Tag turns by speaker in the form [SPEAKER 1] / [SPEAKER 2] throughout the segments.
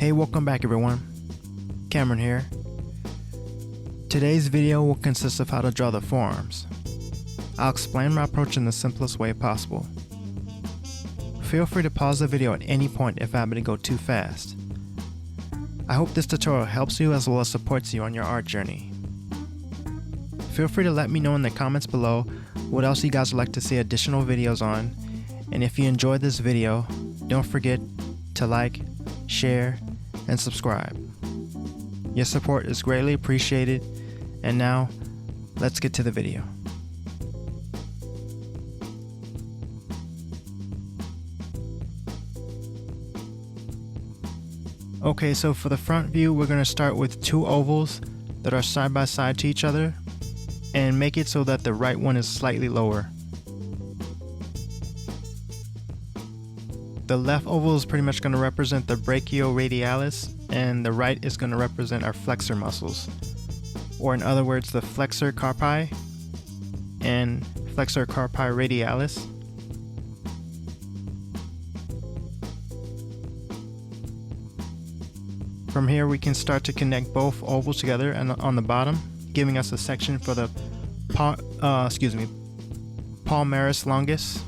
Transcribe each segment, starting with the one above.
[SPEAKER 1] Hey, welcome back everyone. Cameron here. Today's video will consist of how to draw the forearms. I'll explain my approach in the simplest way possible. Feel free to pause the video at any point if I happen to go too fast. I hope this tutorial helps you as well as supports you on your art journey. Feel free to let me know in the comments below what else you guys would like to see additional videos on, and if you enjoyed this video, don't forget to like, share, and subscribe. Your support is greatly appreciated, and now let's get to the video. Okay, so for the front view, we're going to start with two ovals that are side by side to each other and make it so that the right one is slightly lower. The left oval is pretty much going to represent the brachioradialis, and the right is going to represent our flexor muscles, or in other words, the flexor carpi and flexor carpi radialis. From here we can start to connect both ovals together and on the bottom, giving us a section for the palmaris longus.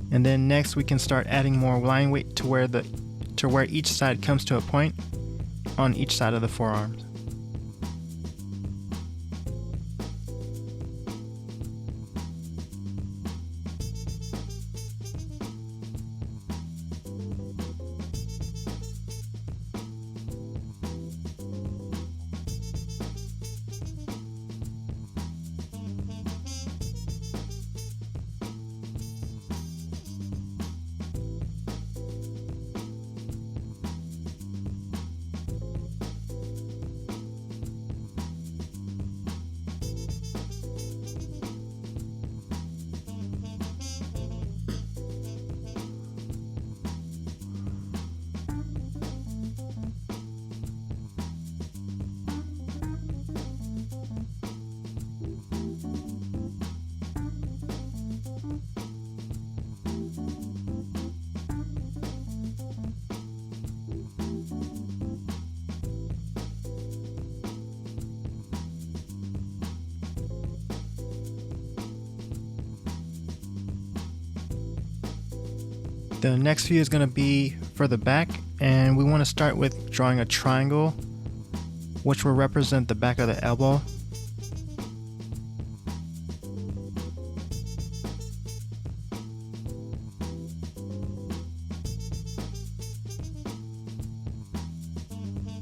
[SPEAKER 1] And then next we can start adding more line weight to where each side comes to a point on each side of the forearms. The next view is going to be for the back, and we want to start with drawing a triangle which will represent the back of the elbow.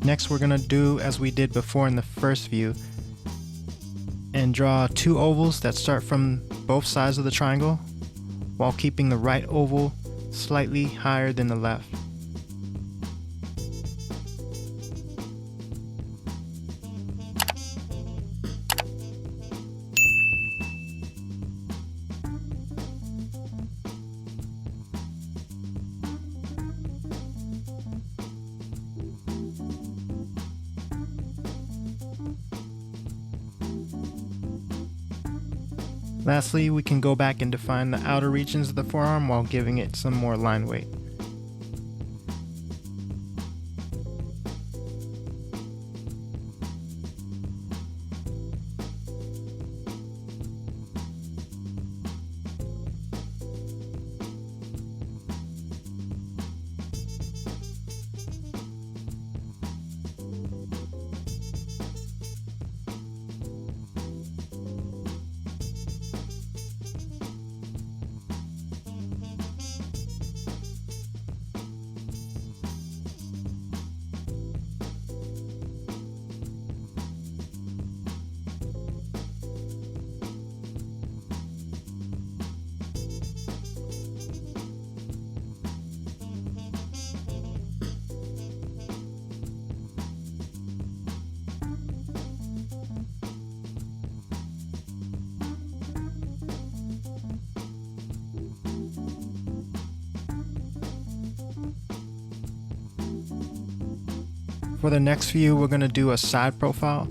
[SPEAKER 1] Next we're going to do as we did before in the first view and draw two ovals that start from both sides of the triangle while keeping the right oval slightly higher than the left. Lastly, we can go back and define the outer regions of the forearm while giving it some more line weight. For the next view, we're going to do a side profile,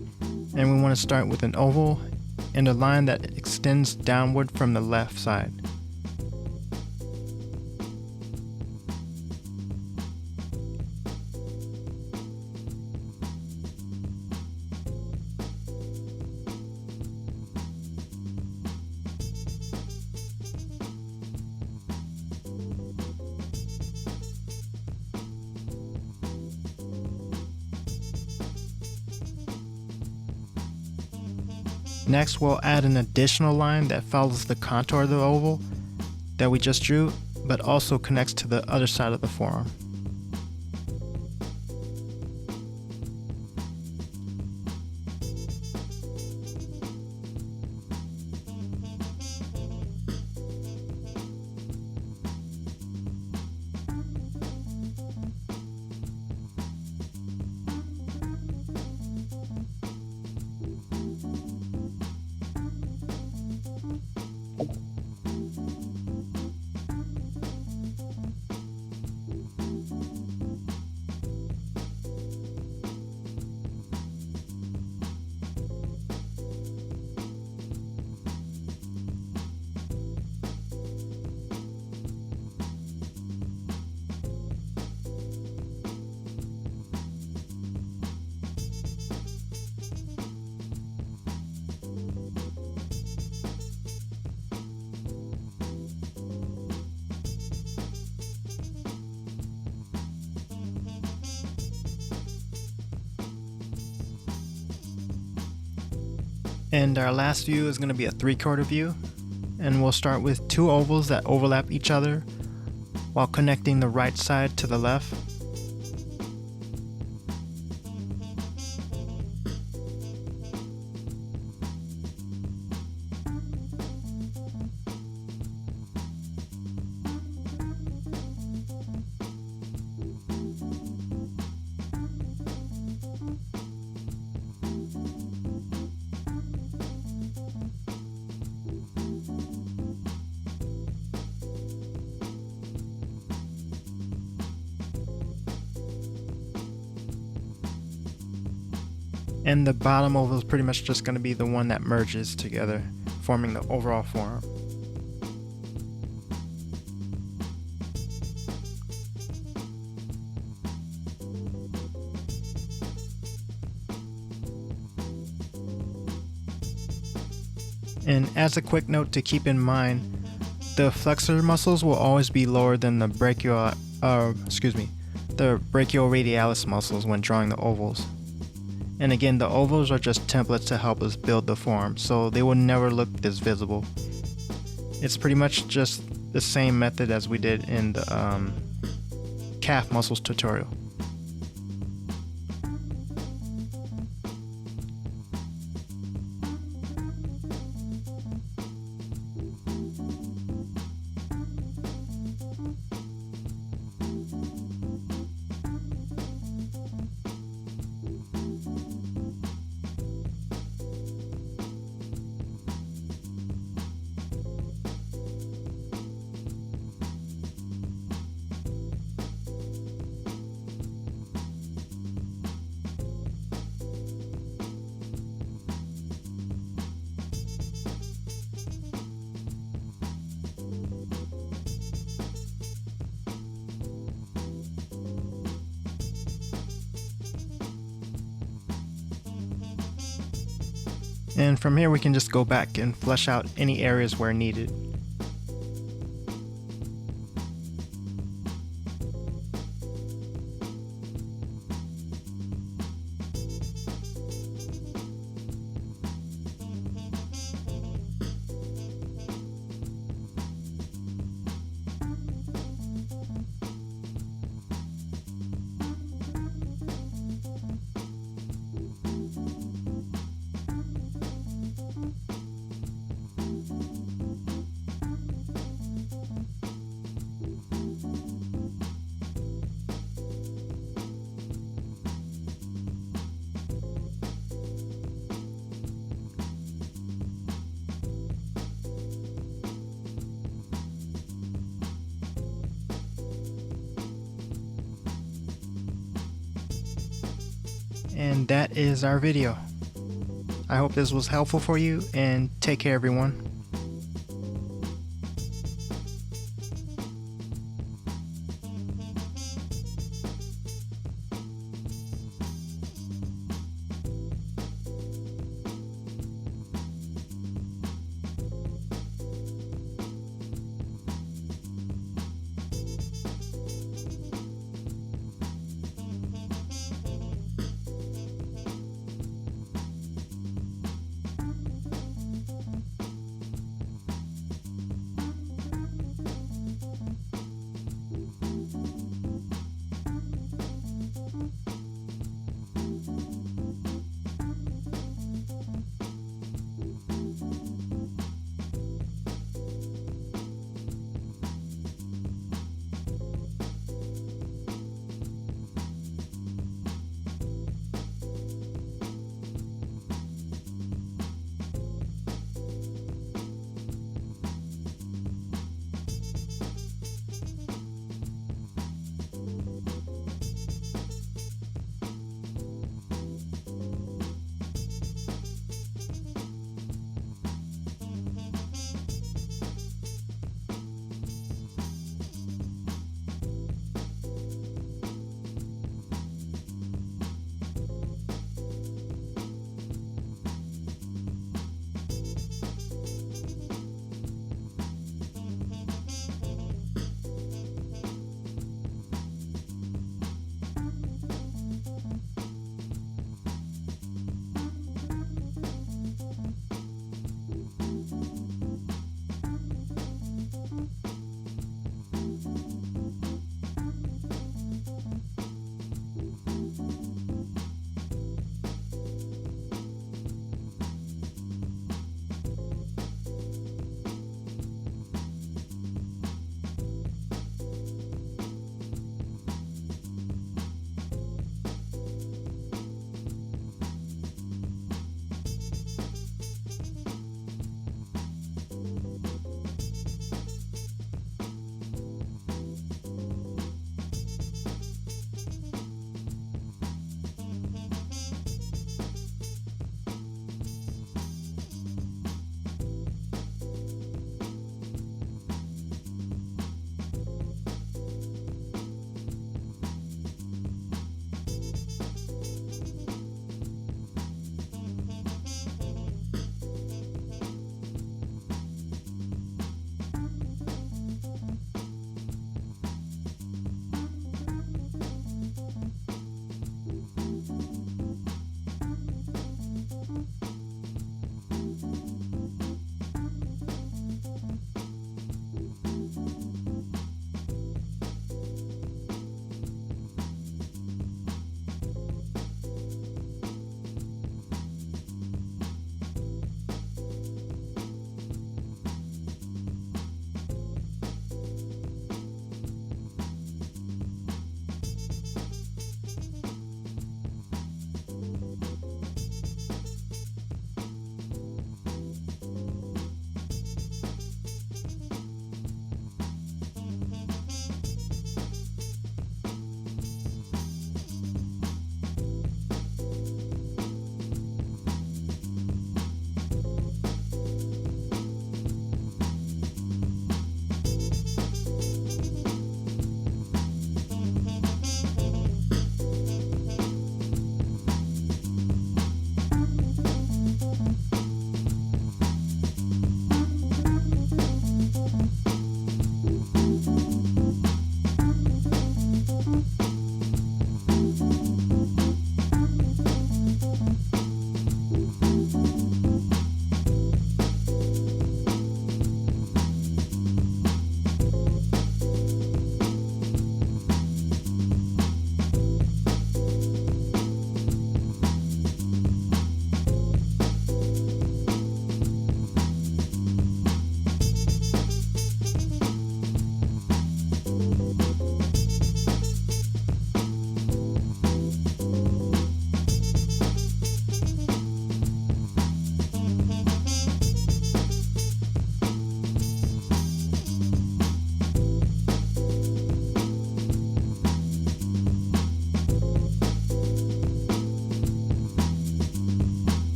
[SPEAKER 1] and we want to start with an oval and a line that extends downward from the left side. Next, we'll add an additional line that follows the contour of the oval that we just drew, but also connects to the other side of the forearm. And our last view is going to be a 3/4 view, and we'll start with two ovals that overlap each other while connecting the right side to the left. And the bottom oval is pretty much just going to be the one that merges together, forming the overall forearm. And as a quick note to keep in mind, the flexor muscles will always be lower than the brachioradialis muscles when drawing the ovals. And again, the ovals are just templates to help us build the form, so they will never look this visible. It's pretty much just the same method as we did in the calf muscles tutorial. And from here we can just go back and flesh out any areas where needed. And that is our video. I hope this was helpful for you, and take care everyone.